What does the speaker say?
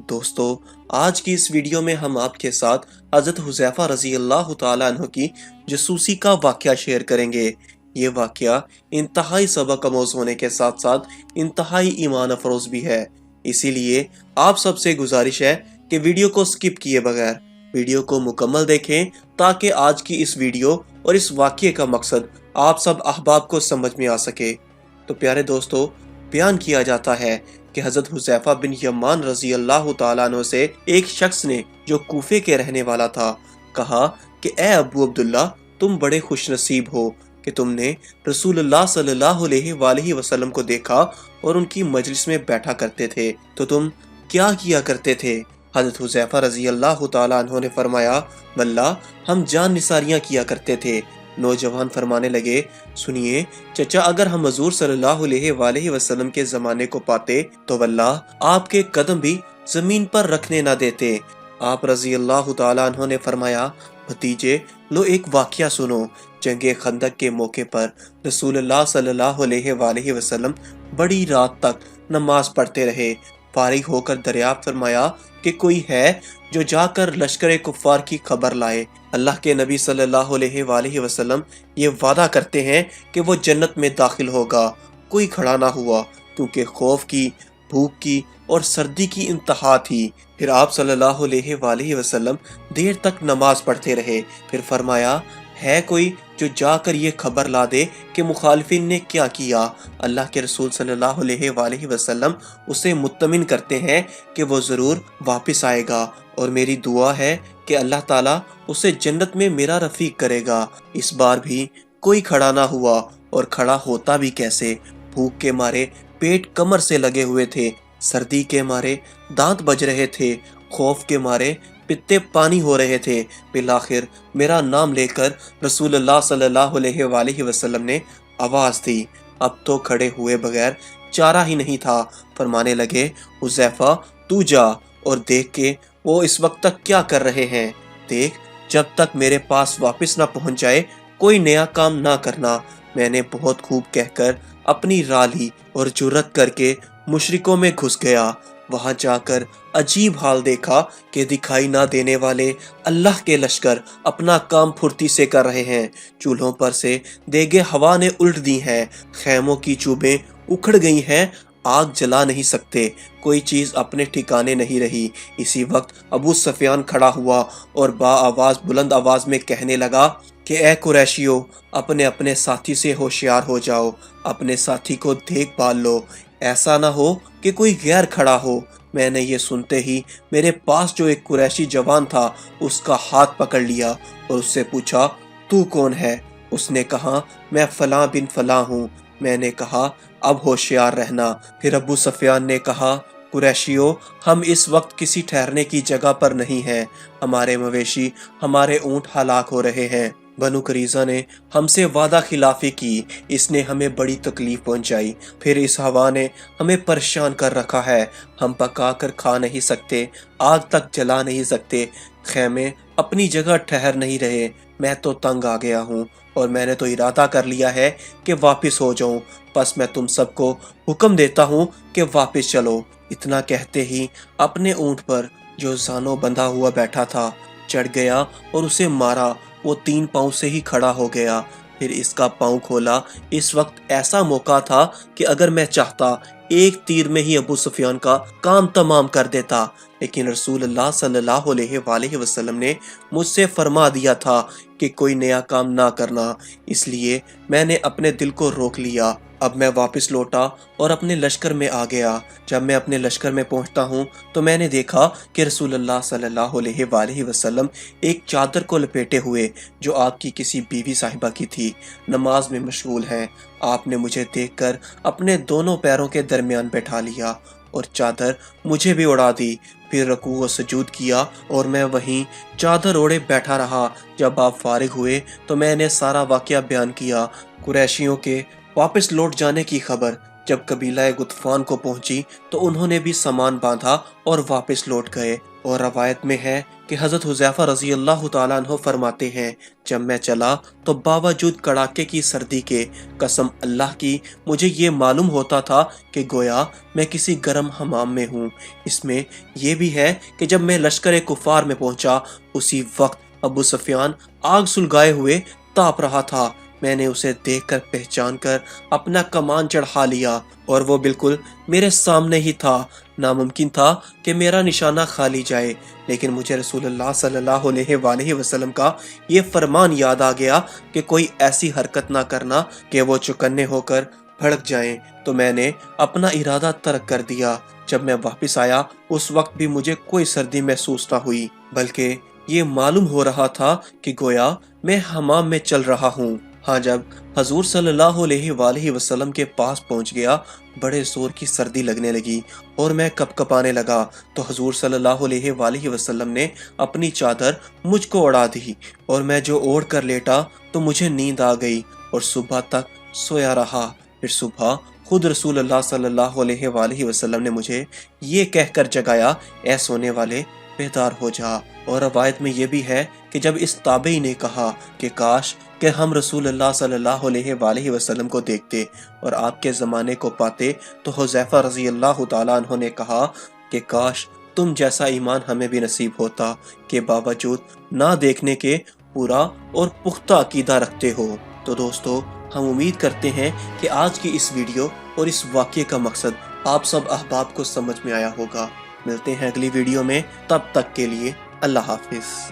دوستو آج کی اس ویڈیو میں ہم آپ کے ساتھ حضرت حذیفہ رضی اللہ تعالیٰ عنہ کی جاسوسی کا واقعہ شیئر کریں گے۔ یہ واقعہ انتہائی سبق آموز ہونے کے ساتھ ساتھ انتہائی ایمان افروز بھی ہے، اسی لیے آپ سب سے گزارش ہے کہ ویڈیو کو سکپ کیے بغیر ویڈیو کو مکمل دیکھیں تاکہ آج کی اس ویڈیو اور اس واقعے کا مقصد آپ سب احباب کو سمجھ میں آ سکے۔ تو پیارے دوستو، بیان کیا جاتا ہے کہ حضرت حذیفہ بن یمان رضی اللہ تعالیٰ عنہ سے ایک شخص نے جو کوفے کے رہنے والا تھا کہا کہ اے ابو عبداللہ، تم بڑے خوش نصیب ہو کہ تم نے رسول اللہ صلی اللہ علیہ وآلہ وسلم کو دیکھا اور ان کی مجلس میں بیٹھا کرتے تھے، تو تم کیا کیا کرتے تھے؟ حضرت حذیفہ رضی اللہ تعالیٰ عنہ نے فرمایا، واللہ ہم جان نثاریاں کیا کرتے تھے۔ نوجوان فرمانے لگے، سنیے چچا، اگر ہم حضور صلی اللہ علیہ وآلہ وسلم کے زمانے کو پاتے تو واللہ آپ کے قدم بھی زمین پر رکھنے نہ دیتے۔ آپ رضی اللہ تعالیٰ عنہ نے فرمایا، بھتیجے لو ایک واقعہ سنو۔ جنگ خندق کے موقع پر رسول اللہ صلی اللہ علیہ وآلہ وسلم بڑی رات تک نماز پڑھتے رہے۔ فارغ ہو کر دریافت فرمایا کہ کوئی ہے جو جا کر لشکر کفار کی خبر لائے۔ اللہ کے نبی صلی اللہ علیہ وآلہ وسلم یہ وعدہ کرتے ہیں کہ وہ جنت میں داخل ہوگا۔ کوئی کھڑا نہ ہوا کیونکہ خوف کی، بھوک کی اور سردی کی انتہا تھی۔ پھر آپ صلی اللہ علیہ وآلہ وسلم دیر تک نماز پڑھتے رہے۔ پھر فرمایا، ہے کوئی جو جا کر یہ خبر لا دے کہ مخالفین نے کیا کیا؟ اللہ کے رسول صلی اللہ علیہ وآلہ وسلم اسے مطمئن کرتے ہیں کہ وہ ضرور واپس آئے گا، اور میری دعا ہے کہ اللہ تعالیٰ اسے جنت میں میرا رفیق کرے گا۔ اس بار بھی کوئی کھڑا نہ ہوا، اور کھڑا ہوتا بھی کیسے؟ بھوک کے مارے پیٹ کمر سے لگے ہوئے تھے، سردی کے مارے دانت بج رہے تھے، خوف کے مارے پتے پانی ہو رہے تھے۔ بالآخر میرا نام لے کر رسول اللہ صلی اللہ علیہ وآلہ وسلم نے آواز دی۔ اب تو کھڑے ہوئے بغیر چارہ ہی نہیں تھا۔ فرمانے لگے، حذیفہ تو جا اور دیکھ کہ وہ اس وقت تک کیا کر رہے ہیں، دیکھ جب تک میرے پاس واپس نہ پہنچ جائے کوئی نیا کام نہ کرنا۔ میں نے بہت خوب کہہ کر اپنی راہ لی اور جرأت کر کے مشرکوں میں گھس گیا۔ وہاں جا کر عجیب حال دیکھا کہ دکھائی نہ دینے والے اللہ کے لشکر اپنا کام پھرتی سے کر رہے ہیں۔ چولہوں پر سے دیگیں ہوا نے الٹ دی ہیں، خیموں کی چوبیں اکھڑ گئی ہیں، آگ جلا نہیں سکتے، کوئی چیز اپنے ٹھکانے نہیں رہی۔ اسی وقت ابو سفیان کھڑا ہوا اور بلند آواز میں کہنے لگا کہ اے قریشیو، اپنے اپنے ساتھی سے ہوشیار ہو جاؤ، اپنے ساتھی کو دیکھ بھال لو، ایسا نہ ہو کہ کوئی غیر کھڑا ہو۔ میں نے یہ سنتے ہی میرے پاس جو ایک قریشی جوان تھا اس کا ہاتھ پکڑ لیا اور اس سے پوچھا، تو کون ہے؟ اس نے کہا، میں فلاں بن فلاں ہوں۔ میں نے کہا، اب ہوشیار رہنا۔ پھر ابو سفیان نے کہا، قریشیو، ہم اس وقت کسی ٹھہرنے کی جگہ پر نہیں ہیں، ہمارے مویشی، ہمارے اونٹ ہلاک ہو رہے ہیں۔ بنو قریظہ نے ہم سے وعدہ خلافی کی، اس نے ہمیں بڑی تکلیف پہنچائی، پھر اس ہوا نے ہمیں پریشان کر رکھا ہے، ہم پکا کر کھا نہیں سکتے، آگ تک جلا نہیں سکتے، خیمے اپنی جگہ ٹھہر نہیں رہے۔ میں تو تنگ آ گیا ہوں اور میں نے تو ارادہ کر لیا ہے کہ واپس ہو جاؤں، بس میں تم سب کو حکم دیتا ہوں کہ واپس چلو۔ اتنا کہتے ہی اپنے اونٹ پر جو زانوں بندھا ہوا بیٹھا تھا چڑھ گیا اور اسے مارا، وہ 3 پاؤں سے ہی کھڑا ہو گیا۔ پھر اس کا پاؤں کھولا۔ اس وقت ایسا موقع تھا کہ اگر میں چاہتا ایک تیر میں ہی ابو سفیان کا کام تمام کر دیتا، لیکن رسول اللہ صلی اللہ علیہ وآلہ وسلم نے مجھ سے فرما دیا تھا کہ کوئی نیا کام نہ کرنا، اس لیے میں نے اپنے دل کو روک لیا۔ اب میں واپس لوٹا اور اپنے لشکر میں آ گیا۔ جب میں اپنے لشکر میں پہنچتا ہوں تو میں نے دیکھا کہ رسول اللہ صلی اللہ علیہ وآلہ وسلم ایک چادر کو لپیٹے ہوئے جو آپ کی کسی بیوی صاحبہ کی تھی، نماز میں مشغول ہیں۔ آپ نے مجھے دیکھ کر اپنے دونوں پیروں کے درمیان بیٹھا لیا اور چادر مجھے بھی اڑا دی، پھر رکوع و سجود کیا اور میں وہیں چادر اوڑے بیٹھا رہا۔ جب آپ فارغ ہوئے تو میں نے سارا واقعہ بیان کیا۔ قریشیوں کے واپس لوٹ جانے کی خبر جب قبیلہ غطفان کو پہنچی تو انہوں نے بھی سامان باندھا اور واپس لوٹ گئے۔ اور روایت میں ہے کہ حضرت حذیفہ رضی اللہ تعالیٰ عنہ فرماتے ہیں جب میں چلا تو باوجود کڑاکے کی سردی کے قسم اللہ کی مجھے یہ معلوم ہوتا تھا کہ گویا میں کسی گرم حمام میں ہوں۔ اس میں یہ بھی ہے کہ جب میں لشکر کفار میں پہنچا اسی وقت ابو سفیان آگ سلگائے ہوئے تاپ رہا تھا۔ میں نے اسے دیکھ کر پہچان کر اپنا کمان چڑھا لیا اور وہ بالکل میرے سامنے ہی تھا۔ ناممکن تھا کہ میرا نشانہ خالی جائے، لیکن مجھے رسول اللہ صلی اللہ علیہ وآلہ وسلم کا یہ فرمان یاد آ گیا کہ کوئی ایسی حرکت نہ کرنا کہ وہ چوکنے ہو کر بھڑک جائیں، تو میں نے اپنا ارادہ ترک کر دیا۔ جب میں واپس آیا اس وقت بھی مجھے کوئی سردی محسوس نہ ہوئی، بلکہ یہ معلوم ہو رہا تھا کہ گویا میں حمام میں چل رہا ہوں۔ ہاں، جب حضور صلی اللہ علیہ وآلہ وسلم کے پاس پہنچ گیا بڑے زور کی سردی لگنے لگی اور میں کپ کپانے لگا تو حضور صلی اللہ علیہ وآلہ وسلم نے اپنی چادر مجھ کو اڑا دی اور میں جو اوڑھ کر لیٹا تو مجھے نیند آ گئی اور صبح تک سویا رہا۔ پھر صبح خود رسول اللہ صلی اللہ علیہ وآلہ وسلم نے مجھے یہ کہہ کر جگایا، اے سونے والے بیدار ہو جا۔ اور روایت میں یہ بھی ہے کہ جب اس تابعی نے کہا کہ کاش کہ ہم رسول اللہ صلی اللہ علیہ وآلہ وسلم کو دیکھتے اور آپ کے زمانے کو پاتے، تو حذیفہ رضی اللہ تعالیٰ عنہ نے کہا کہ کاش تم جیسا ایمان ہمیں بھی نصیب ہوتا کہ باوجود نہ دیکھنے کے پورا اور پختہ عقیدہ رکھتے ہو۔ تو دوستو، ہم امید کرتے ہیں کہ آج کی اس ویڈیو اور اس واقعے کا مقصد آپ سب احباب کو سمجھ میں آیا ہوگا۔ ملتے ہیں اگلی ویڈیو میں، تب تک کے لیے اللہ حافظ۔